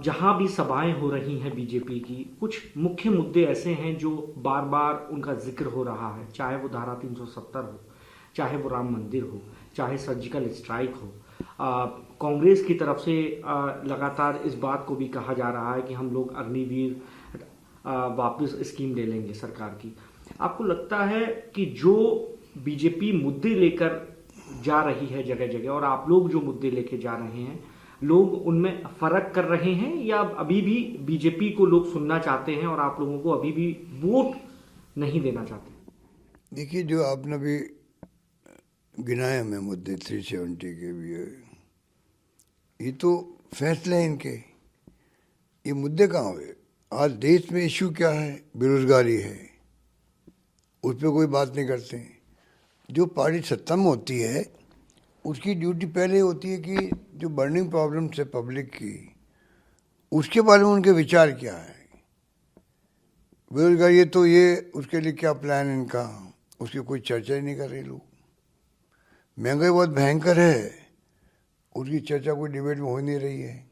जहां भी सभाएं हो रही हैं बीजेपी की, कुछ मुख्य मुद्दे ऐसे हैं जो बार बार उनका जिक्र हो रहा है, चाहे वो धारा 370 हो, चाहे वो राम मंदिर हो, चाहे सर्जिकल स्ट्राइक हो। कांग्रेस की तरफ से लगातार इस बात को भी कहा जा रहा है कि हम लोग अग्निवीर वापस स्कीम ले लेंगे सरकार की। आपको लगता है कि जो बीजेपी मुद्दे लेकर जा रही है जगह जगह, और आप लोग जो मुद्दे लेके जा रहे हैं, लोग उनमें फर्क कर रहे हैं, या अभी भी बीजेपी को लोग सुनना चाहते हैं और आप लोगों को अभी भी वोट नहीं देना चाहते? देखिए, जो आपने भी गिनाए हमें मुद्दे 370 के भी है, ये तो फैसले हैं इनके। ये मुद्दे कहाँ हुए? आज देश में इश्यू क्या है? बेरोजगारी है, उस पर कोई बात नहीं करते। जो पार्टी सत्ता में होती है उसकी ड्यूटी पहले होती है कि जो बर्निंग प्रॉब्लम्स है पब्लिक की, उसके बारे में उनके विचार क्या है। बेरोजगारी है तो ये उसके लिए क्या प्लान है इनका, उसकी कोई चर्चा ही नहीं कर रहे लोग। महंगाई बहुत भयंकर है, उसकी चर्चा कोई डिबेट में हो नहीं रही है।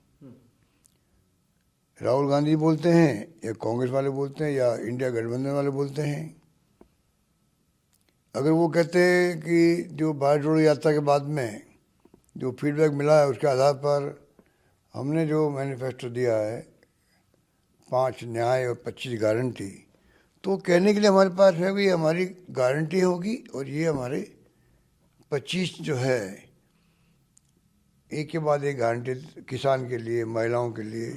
राहुल गांधी बोलते हैं या कांग्रेस वाले बोलते हैं या इंडिया गठबंधन वाले बोलते हैं, अगर वो कहते हैं कि जो भारत जोड़ो यात्रा के बाद में जो फीडबैक मिला है उसके आधार पर हमने जो मैनिफेस्टो दिया है 5 न्याय और 25 गारंटी, तो कहने के लिए हमारे पास है भी हमारी गारंटी होगी और ये हमारे 25 जो है एक के बाद एक गारंटी किसान के लिए, महिलाओं के लिए,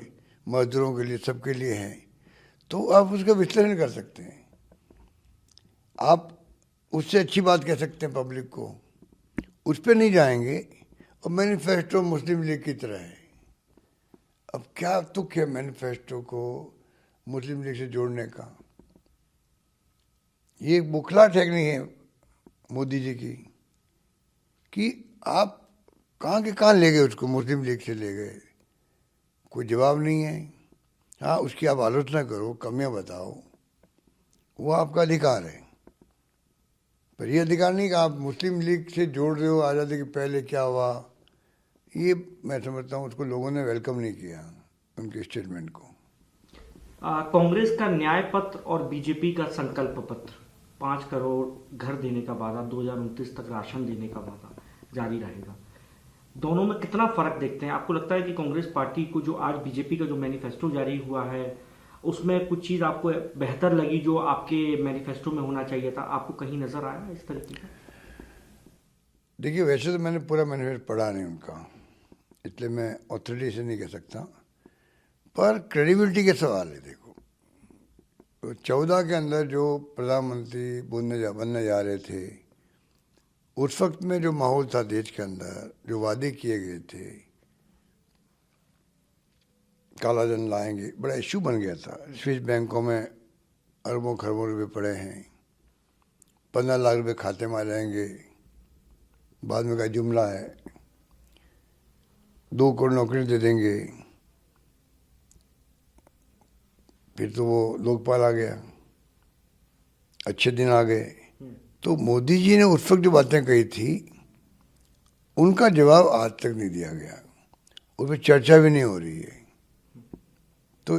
मजदूरों के लिए, सबके लिए हैं। तो आप उसका विश्लेषण कर सकते हैं, आप उससे अच्छी बात कह सकते हैं पब्लिक को, उस पर नहीं जाएंगे। और मैनिफेस्टो मुस्लिम लीग की तरह है। अब क्या तुक है मैनिफेस्टो को मुस्लिम लीग से जोड़ने का? ये एक बुखलाहट है कि नहीं है मोदी जी की, कि आप कहाँ के कहाँ ले गए उसको, मुस्लिम लीग से ले गए, कोई जवाब नहीं है। हाँ, उसकी आप आलोचना करो, कमियां बताओ, वो आपका अधिकार है, पर ये अधिकार नहीं कि आप मुस्लिम लीग से जोड़ रहे हो आज़ादी के पहले क्या हुआ। ये मैं समझता हूँ उसको लोगों ने वेलकम नहीं किया, उनके स्टेटमेंट को। कांग्रेस का न्याय पत्र और बीजेपी का संकल्प पत्र, 5 करोड़ घर देने का वादा, 2029 तक राशन देने का वादा जारी रहेगा। दोनों में कितना फर्क देखते हैं? आपको लगता है कि कांग्रेस पार्टी को जो आज बीजेपी का जो मैनिफेस्टो जारी हुआ है उसमें कुछ चीज़ आपको बेहतर लगी जो आपके मैनिफेस्टो में होना चाहिए था? आपको कहीं नजर आया इस तरीके का? देखिए, वैसे तो मैंने पूरा मैनिफेस्टो पढ़ा नहीं उनका, इसलिए मैं ऑथोरिटी से नहीं कह सकता, पर क्रेडिबिलिटी के सवाल है। देखो, तो 14 के अंदर जो प्रधानमंत्री बनने जा रहे थे, उस वक्त में जो माहौल था देश के अंदर, जो वादे किए गए थे, काला धन लाएंगे, बड़ा इश्यू बन गया था। स्विस बैंकों में अरबों खरबों रुपये पड़े हैं, 15 लाख रुपये खाते में आ जाएंगे, बाद में का जुमला है 2 करोड़ नौकरी दे देंगे। फिर तो वो लोकपाल आ गया, अच्छे दिन आ गए। तो मोदी जी ने उस वक्त जो बातें कही थी उनका जवाब आज तक नहीं दिया गया, उस पर चर्चा भी नहीं हो रही है। तो